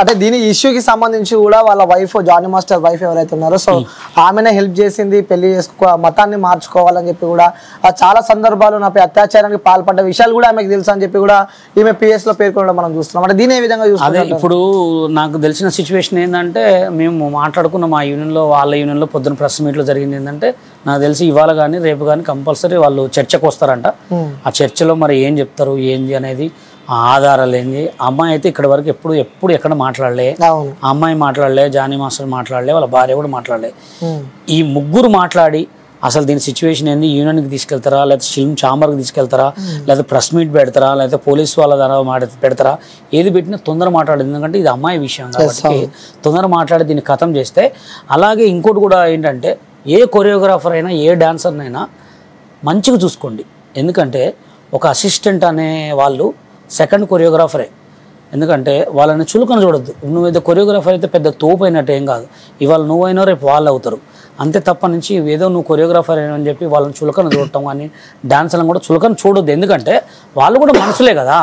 అంటే దీని ఇష్యూకి సంబంధించి కూడా వాళ్ళ వైఫ్ జానీ మాస్టర్ వైఫ్ ఎవరైతే ఉన్నారో సో ఆమెనే హెల్ప్ చేసింది పెళ్లి చేసుకో మతాన్ని మార్చుకోవాలని చెప్పి కూడా చాలా సందర్భాలు నాపై అత్యాచారానికి పాల్పడ్డ విషయాలు కూడా ఆమెకు తెలుసు అని చెప్పి కూడా ఈమె పిఎస్ లో పేర్కొనడం మనం చూస్తున్నాం. అంటే దీని ఏ విధంగా చూస్తున్నాం? ఇప్పుడు నాకు తెలిసిన సిచ్యువేషన్ ఏంటంటే మేము మాట్లాడుకున్న మా యూనియన్లో వాళ్ళ యూనియన్లో పొద్దున్న ప్రెస్ మీట్లో జరిగింది ఏంటంటే నాకు తెలిసి ఇవాళ కానీ రేపు కానీ కంపల్సరీ వాళ్ళు చర్చకు వస్తారంట. ఆ చర్చలో మరి ఏం చెప్తారు ఏంది అనేది ఆధారాలు ఏంది. అమ్మాయి అయితే ఇక్కడ వరకు ఎప్పుడు ఎక్కడ మాట్లాడలే, అమ్మాయి మాట్లాడలే, జానీ మాస్టర్ మాట్లాడలే, వాళ్ళ భార్య కూడా మాట్లాడలే. ఈ ముగ్గురు మాట్లాడి అసలు దీని సిచ్యువేషన్ ఏంది, యూనియన్కి తీసుకెళ్తారా, లేకపోతే ఫిల్మ్ ఛాంబర్కి తీసుకెళ్తారా, లేకపోతే ప్రెస్ మీట్ పెడతారా, లేకపోతే పోలీస్ వాళ్ళ ద్వారా పెడతారా, ఏది పెట్టినా తొందర మాట్లాడేది. ఎందుకంటే ఇది అమ్మాయి విషయం కాబట్టి తొందర మాట్లాడి దీన్ని ఖతం చేస్తే. అలాగే ఇంకోటి కూడా ఏంటంటే ఏ కొరియోగ్రాఫర్ అయినా ఏ డాన్సర్నైనా మంచిగా చూసుకోండి. ఎందుకంటే ఒక అసిస్టెంట్ అనే వాళ్ళు సెకండ్ కొరియోగ్రాఫరే. ఎందుకంటే వాళ్ళని చులకన చూడొద్దు. నువ్వేదో కొరియోగ్రాఫర్ అయితే పెద్ద తోపు అయినట్టు ఏం కాదు. ఇవాళ నువ్వైనా రేపు వాళ్ళు అవుతారు. అంతే తప్ప నుంచి ఏదో నువ్వు కొరియోగ్రాఫర్ అయినా అని చెప్పి వాళ్ళని చులకన చూడటం కానీ డాన్సర్లను కూడా చులకన చూడొద్దు. ఎందుకంటే వాళ్ళు కూడా మనుషులే కదా.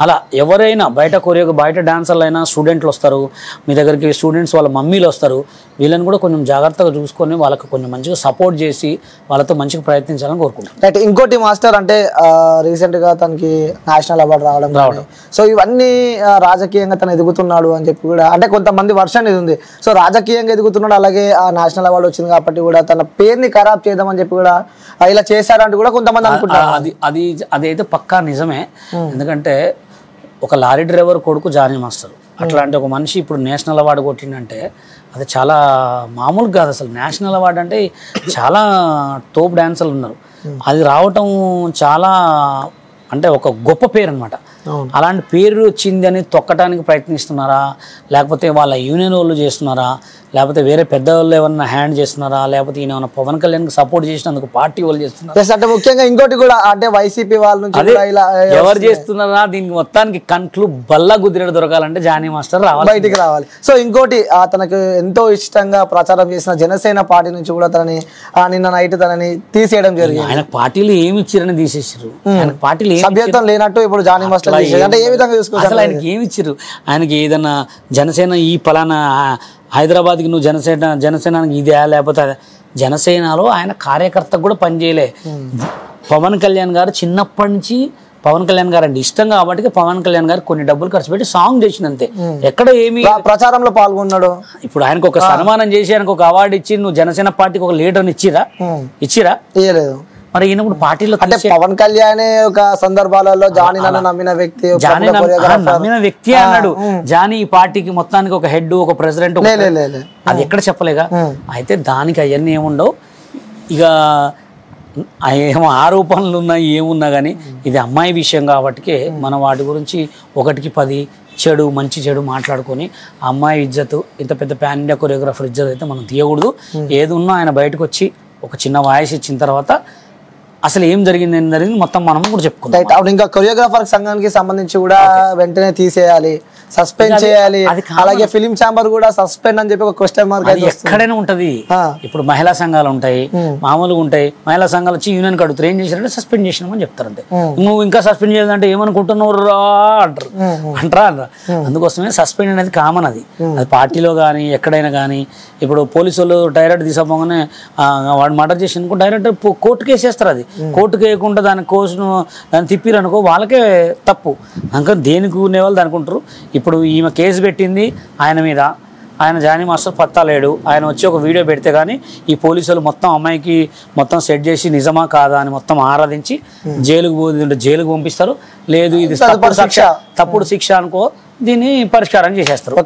అలా ఎవరైనా బయట డాన్సర్లు అయినా స్టూడెంట్లు వస్తారు మీ దగ్గరికి, స్టూడెంట్స్ వాళ్ళ మమ్మీలు వస్తారు. వీళ్ళని కూడా కొంచెం జాగ్రత్తగా చూసుకొని వాళ్ళకి కొంచెం మంచిగా సపోర్ట్ చేసి వాళ్ళతో మంచిగా ప్రయత్నించాలని కోరుకుంటాం. రైట్. ఇంకోటి మాస్టర్ అంటే రీసెంట్గా తనకి నేషనల్ అవార్డు రావడం సో ఇవన్నీ రాజకీయంగా తను ఎదుగుతున్నాడు అని చెప్పి కూడా అంటే కొంతమంది వర్షన్ ఇది ఉంది. సో రాజకీయంగా ఎదుగుతున్నాడు, అలాగే ఆ నేషనల్ అవార్డు వచ్చింది కాబట్టి కూడా తన పేరుని ఖరాబ్ చేద్దామని చెప్పి కూడా ఇలా చేశారంటూ కూడా కొంతమంది అనుకుంటారు. అదైతే పక్కా నిజమే. ఎందుకంటే ఒక లారీ డ్రైవర్ కొడుకు జానీ మాస్టర్ అట్లాంటి ఒక మనిషి ఇప్పుడు నేషనల్ అవార్డు కొట్టిందంటే అది చాలా మామూలు కాదు. అసలు నేషనల్ అవార్డు అంటే చాలా తోపు డాన్సర్లు ఉన్నారు, అది రావటం చాలా అంటే ఒక గొప్ప పేరు అనమాట. అలాంటి పేరు వచ్చింది అని తొక్కటానికి ప్రయత్నిస్తున్నారా, లేకపోతే వాళ్ళ యూనియన్ వాళ్ళు చేస్తున్నారా, లేకపోతే వేరే పెద్దవాళ్ళు ఏమన్నా హ్యాండ్ చేస్తున్నారా, లేకపోతే ఈయన ఏమన్నా పవన్ కళ్యాణ్కి సపోర్ట్ చేసినందుకు పార్టీ వాళ్ళు చేస్తున్నారు. అంటే ముఖ్యంగా ఇంకోటి కూడా అంటే వైసీపీ వాళ్ళ నుంచి ఎవరు చేస్తున్నారా దీనికి మొత్తానికి కంట్లు బల్లా గుద్దిరేడు దొరకాలంటే జానీ మాస్టర్ బయటికి రావాలి. సో ఇంకోటి తనకు ఎంతో ఇష్టంగా ప్రచారం చేసిన జనసేన పార్టీ నుంచి కూడా తనని నిన్న నైట్ తనని తీసేయడం జరిగింది. ఆయన పార్టీలు ఏమి ఇచ్చారని తీసేసారు. ఆయన పార్టీలు సభ్యత్వం లేనట్టు ఇప్పుడు జానీ మాస్టర్ అంటే ఏ విధంగా చూసుకోవాలి? అసలు ఆయనకి ఏమి ఇచ్చారు? ఆయనకి ఏదన్నా జనసేన ఈ పలానా హైదరాబాద్కి నువ్వు జనసేనానికి ఇదే, లేకపోతే జనసేనలో ఆయన కార్యకర్తకు కూడా పనిచేయలే. పవన్ కళ్యాణ్ గారు చిన్నప్పటి నుంచి పవన్ కళ్యాణ్ గారు అంటే ఇష్టం కాబట్టి పవన్ కళ్యాణ్ గారు కొన్ని డబ్బులు ఖర్చు పెట్టి సాంగ్ చేసినంతే, ఎక్కడ ఏమి ప్రచారంలో పాల్గొన్నాడు. ఇప్పుడు ఆయనకు ఒక సన్మానం చేసి ఆయనకు ఒక అవార్డు ఇచ్చి నువ్వు జనసేన పార్టీకి ఒక లీడర్ని ఇచ్చిరా? ఇయ్యలేదు. మరి ఈయన కూడా పార్టీలో అంటే పవన్ కళ్యాణ్ ఒక సందర్భాలలో జానీ నమ్మిన వ్యక్తి అన్నాడు. జానీ ఈ పార్టీకి మొత్తానికి ఒక హెడ్, ఒక ప్రెసిడెంట్, అది ఎక్కడ చెప్పలేగా. అయితే దానికి అవన్నీ ఏముండవు. ఇక ఏమో ఆరోపణలు ఉన్నాయి ఏమున్నా కానీ ఇది అమ్మాయి విషయం కాబట్టి మనం వాటి గురించి 1కి 10 మంచి చెడు మాట్లాడుకొని అమ్మాయి ఇజ్జత్, ఇంత పెద్ద పాన్ ఇండియా కొరియోగ్రాఫర్ ఇజ్జత్ అయితే మనం తీయకూడదు. ఏది ఉన్నా ఆయన బయటకు వచ్చి ఒక చిన్న వాయిస్ ఇచ్చిన తర్వాత అసలు ఏం జరిగింది మొత్తం మనం కూడా చెప్పుకుంటాం. ఇంకా కొరియోగ్రాఫర్ సంఘానికి సంబంధించి కూడా వెంటనే తీసేయాలి, సస్పెండ్ చేయాలి. అలాగే ఫిలిం ఛాంబర్ కూడా సస్పెండ్ అని చెప్పి ఒక క్వశ్చన్ మార్క్ ఎక్కడైనా ఉంటది. ఇప్పుడు మహిళా సంఘాలు ఉంటాయి, మామూలుగా ఉంటాయి. మహిళా సంఘాలు వచ్చి యూనియన్ కడుగుతారు, ఏం చేశారంటే సస్పెండ్ చేసినామని చెప్తారు. అంతే. నువ్వు ఇంకా సస్పెండ్ చేయాలంటే ఏమనుకుంటున్నావు రా అంటారా. అందుకోసమే సస్పెండ్ అనేది కామన్. అది పార్టీలో కానీ ఎక్కడైనా కానీ. ఇప్పుడు పోలీసు వాళ్ళు డైరెక్ట్ తీసుకోగానే వాడు మర్డర్ చేసి అనుకో డైరెక్ట్ కోర్టు కేసు వేస్తారు. అది కోర్టుకు వేయకుండా దాని కోసును దాన్ని తిప్పిరనుకో వాళ్ళకే తప్పు. ఇంకా దేనికి ఉండేవాళ్ళు దానికి ఉంటారు. ఇప్పుడు ఈమె కేసు పెట్టింది ఆయన మీద, ఆయన జానీ మాస్టర్ పత్తా లేడు. ఆయన వచ్చి ఒక వీడియో పెడితే కానీ ఈ పోలీసులు మొత్తం అమ్మాయికి మొత్తం సెట్ చేసి నిజమా కాదా అని మొత్తం ఆరాధించి జైలుకు పంపిస్తారు. లేదు ఇది తప్పుడు శిక్ష అనుకో దీన్ని పరిష్కారం చేసేస్తారు.